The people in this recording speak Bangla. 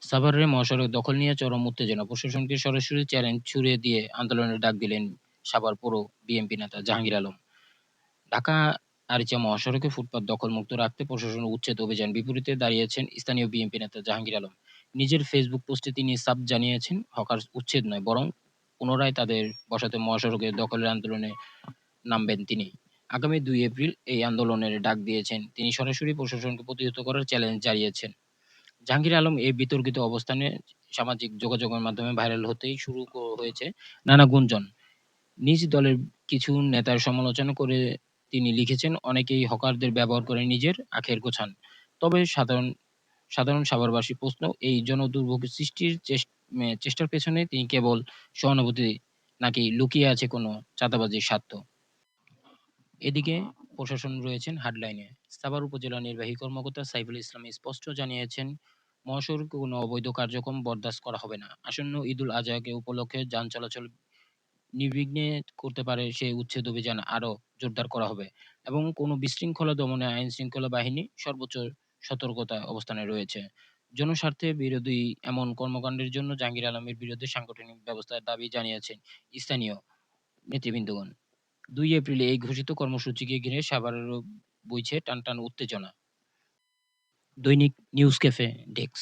সাভারের মহাসড়ক দখল নিয়ে চরম উত্তেজনা। প্রশাসনকে সরাসরি চ্যালেঞ্জ ছুড়ে দিয়ে আন্দোলনের ডাক দিলেন সাভার পৌর বিএনপি নেতা জাহাঙ্গীর আলম। ঢাকা আরিচা মহাসড়কে ফুটপাত দখলমুক্ত রাখতে প্রশাসনের উচ্ছেদ অভিযান বিপরীতে দাঁড়িয়েছেন স্থানীয় বিএনপি নেতা জাহাঙ্গীর আলম। নিজের ফেসবুক পোস্টে তিনি সাফ জানিয়েছেন, হকার উচ্ছেদ নয়, বরং পুনরায় তাদের বসাতে মহাসড়কের দখলের আন্দোলনে নামবেন তিনি। আগামী ২ এপ্রিল এই আন্দোলনের ডাক দিয়েছেন তিনি। সরাসরি প্রশাসনকে প্রতিহত করার চ্যালেঞ্জ জানিয়েছেন। জাহাঙ্গীর আলম এই বিতর্কিত অবস্থানে সামাজিক যোগাযোগের মাধ্যমে ভাইরাল হতেই শুরু হয়েছে নানা গুঞ্জন। নিজ দলের কিছু নেতার সমালোচনা করে তিনি লিখেছেন, অনেকেই হকারদের ব্যবহার করে নিজের আখের গোছান। তবে সাধারণ সাধারণ সাভারবাসীর প্রশ্ন, এই জনদুর্ভোগ সৃষ্টির চেষ্টার পেছনে তিনি কেবল সহানুভূতি নাকি লুকিয়ে আছে কোনো চাঁদাবাজির স্বার্থ? এদিকে প্রশাসন রয়েছেন হার্ডলাইনে। সাভার উপজেলা নির্বাহী কর্মকর্তা সাইফুল ইসলাম স্পষ্ট জানিয়েছেন, মহাসড়কে কোনো অবৈধ কার্যক্রম বরদাস্ত করা হবে না। আসন্ন ঈদুল আজহাকে উপলক্ষে যান চলাচল নির্বিঘ্নে করতে পারে সেই উচ্ছেদ অভিযান আরো জোরদার করা হবে এবং কোনো বিশৃঙ্খলা দমনে আইন শৃঙ্খলা বাহিনী সর্বোচ্চ সতর্কতা অবস্থানে রয়েছে। জনস্বার্থে বিরোধী এমন কর্মকাণ্ডের জন্য জাহাঙ্গীর আলমের বিরুদ্ধে সাংগঠনিক ব্যবস্থার দাবি জানিয়েছেন স্থানীয় নেতৃবৃন্দগণ। ২ এপ্রিলে এই ঘোষিত কর্মসূচিকে ঘিরে সাভারেরও বইছে টানটান উত্তেজনা। দৈনিক নিউজ ক্যাফে ডেস্ক।